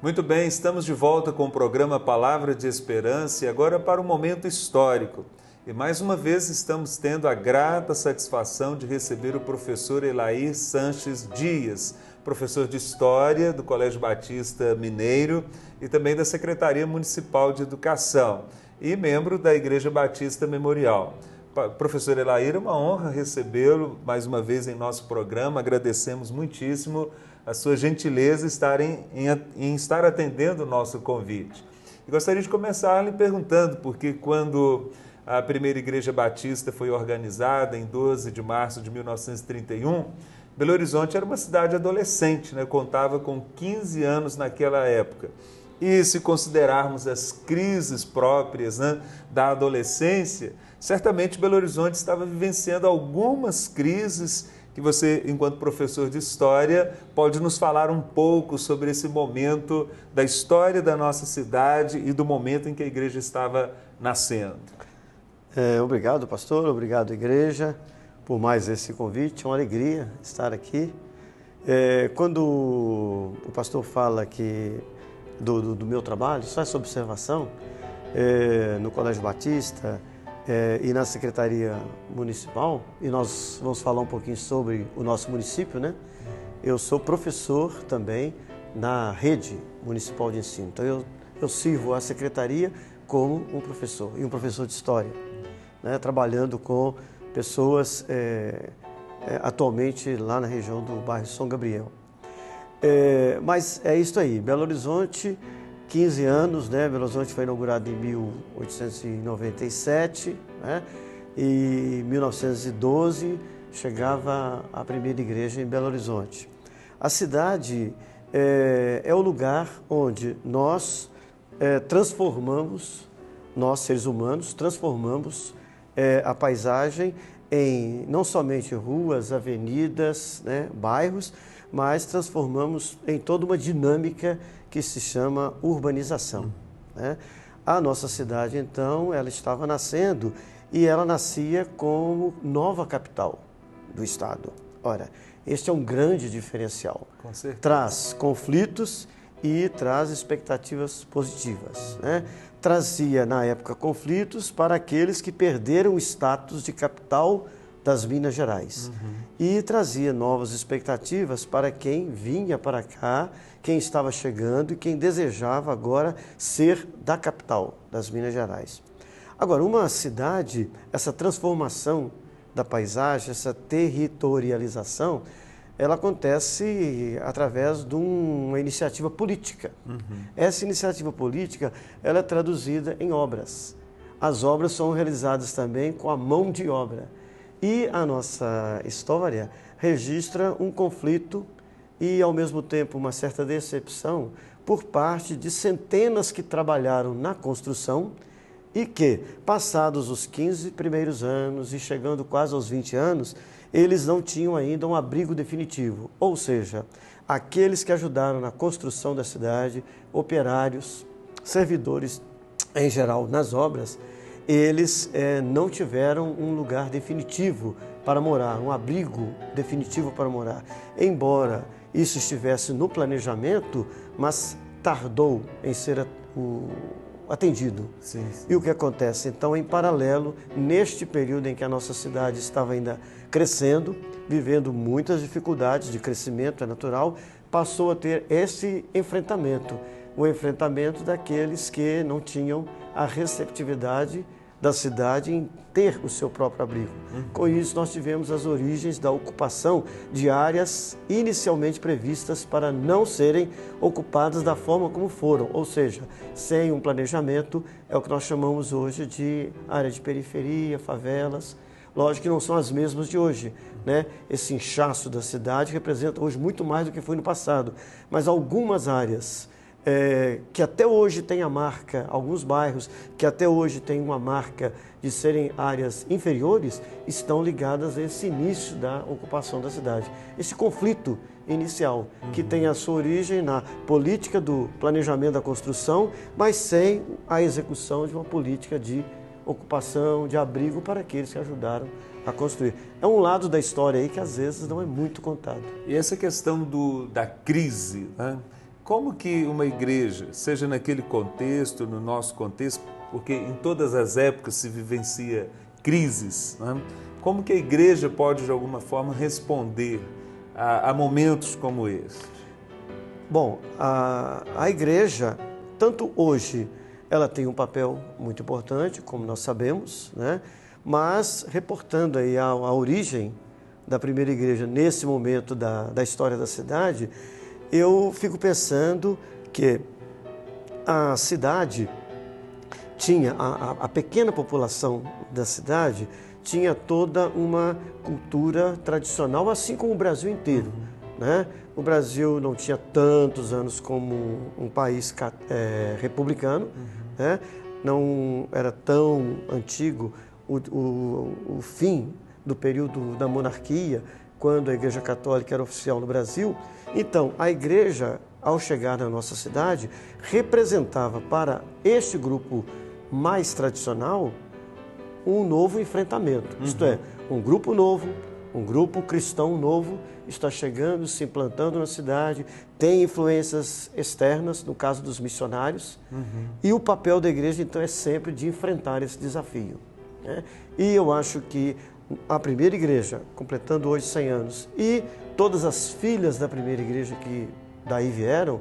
Muito bem, estamos de volta com o programa Palavra de Esperança e agora para um momento histórico. E mais uma vez estamos tendo a grata satisfação de receber o professor Elair Sanches Dias, professor de História do Colégio Batista Mineiro e também da Secretaria Municipal de Educação e membro da Igreja Batista Memorial. Professor Elair, é uma honra recebê-lo mais uma vez em nosso programa. Agradecemos muitíssimo a sua gentileza em estar atendendo o nosso convite. E gostaria de começar lhe perguntando, porque quando a primeira Igreja Batista foi organizada em 12 de março de 1931, Belo Horizonte era uma cidade adolescente, contava com 15 anos naquela época. E se considerarmos as crises próprias da adolescência, certamente Belo Horizonte estava vivenciando algumas crises que você, enquanto professor de História, pode nos falar um pouco sobre esse momento da história da nossa cidade e do momento em que a igreja estava nascendo. Obrigado, pastor, obrigado, igreja, por mais esse convite. É uma alegria estar aqui. Quando o pastor fala que do meu trabalho, só essa observação, no Colégio Batista e na Secretaria Municipal, e nós vamos falar um pouquinho sobre o nosso município, Eu sou professor também na rede municipal de ensino. Então eu sirvo a Secretaria como um professor, e um professor de História, trabalhando com pessoas atualmente lá na região do bairro São Gabriel. Mas é isso aí, Belo Horizonte, 15 anos, Belo Horizonte foi inaugurado em 1897, e em 1912 chegava a primeira igreja em Belo Horizonte. A cidade é o lugar onde nós transformamos, nós seres humanos, transformamos a paisagem em não somente ruas, avenidas, bairros, mas transformamos em toda uma dinâmica que se chama urbanização. A nossa cidade, então, ela estava nascendo e ela nascia como nova capital do estado. Ora, este é um grande diferencial. Com certeza. Traz conflitos e traz expectativas positivas. Trazia, na época, conflitos para aqueles que perderam o status de capital das Minas Gerais. E trazia novas expectativas para quem vinha para cá, quem estava chegando e quem desejava agora ser da capital das Minas Gerais. Agora, uma cidade, essa transformação da paisagem, essa territorialização, ela acontece através de uma iniciativa política. Essa iniciativa política, ela é traduzida em obras. As obras são realizadas também com a mão de obra. E a nossa história registra um conflito e, ao mesmo tempo, uma certa decepção por parte de centenas que trabalharam na construção e que, passados os 15 primeiros anos e chegando quase aos 20 anos, eles não tinham ainda um abrigo definitivo. Ou seja, aqueles que ajudaram na construção da cidade, operários, servidores em geral nas obras, eles não tiveram um lugar definitivo para morar, um abrigo definitivo para morar. Embora isso estivesse no planejamento, mas tardou em ser atendido. Sim. E o que acontece? Então, em paralelo, neste período em que a nossa cidade estava ainda crescendo, vivendo muitas dificuldades de crescimento, é natural, passou a ter esse enfrentamento, o enfrentamento daqueles que não tinham a receptividade da cidade em ter o seu próprio abrigo. Com isso, nós tivemos as origens da ocupação de áreas inicialmente previstas para não serem ocupadas da forma como foram, ou seja, sem um planejamento, é o que nós chamamos hoje de área de periferia, favelas. Lógico que não são as mesmas de hoje, Esse inchaço da cidade representa hoje muito mais do que foi no passado, mas algumas áreas que até hoje tem a marca, alguns bairros que até hoje têm uma marca de serem áreas inferiores, estão ligadas a esse início da ocupação da cidade. Esse conflito inicial, que tem a sua origem na política do planejamento da construção, mas sem a execução de uma política de ocupação, de abrigo para aqueles que ajudaram a construir. É um lado da história aí que às vezes não é muito contado. E essa questão da crise, como que uma igreja, seja naquele contexto, no nosso contexto, porque em todas as épocas se vivencia crises, né? Como que a igreja pode, de alguma forma, responder a momentos como esse? Bom, a igreja, tanto hoje, ela tem um papel muito importante, como nós sabemos, né? Mas reportando aí a origem da primeira igreja nesse momento da história da cidade, eu fico pensando que a cidade tinha, a pequena população da cidade tinha toda uma cultura tradicional, assim como o Brasil inteiro, né? O Brasil não tinha tantos anos como um país republicano, né? Não era tão antigo o fim do período da monarquia, quando a Igreja Católica era oficial no Brasil. Então, a igreja, ao chegar na nossa cidade, representava para este grupo mais tradicional um novo enfrentamento. Isto é, um grupo novo, um grupo cristão novo está chegando, se implantando na cidade, tem influências externas, no caso dos missionários, e o papel da igreja, então, é sempre de enfrentar esse desafio, né? E eu acho que a primeira igreja, completando hoje 100 anos, e todas as filhas da primeira igreja que daí vieram,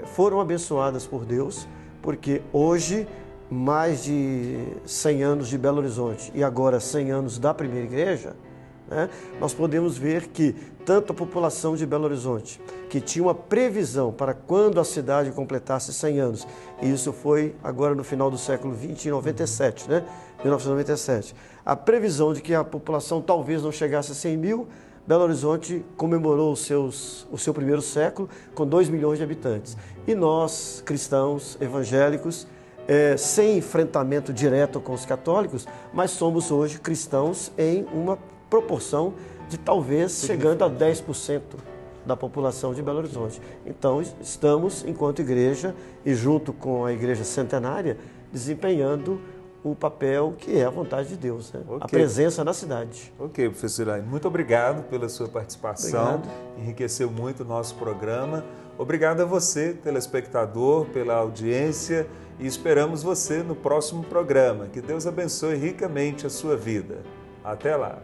foram abençoadas por Deus, porque hoje, mais de 100 anos de Belo Horizonte e agora 100 anos da primeira igreja, né, nós podemos ver que tanto a população de Belo Horizonte, que tinha uma previsão para quando a cidade completasse 100 anos, e isso foi agora no final do século XX, em 97, né, 1997, a previsão de que a população talvez não chegasse a 100 mil, Belo Horizonte comemorou o seu primeiro século com 2 milhões de habitantes. E nós, cristãos, evangélicos, sem enfrentamento direto com os católicos, mas somos hoje cristãos em uma proporção de talvez chegando a 10% da população de Belo Horizonte. Então, estamos, enquanto igreja, e junto com a igreja centenária, desempenhando o papel que é a vontade de Deus, né? Okay. A presença na cidade. Ok, professor Elaine, muito obrigado pela sua participação. Obrigado. Enriqueceu muito o nosso programa. Obrigado a você, telespectador, pela audiência e esperamos você no próximo programa. Que Deus abençoe ricamente a sua vida. Até lá.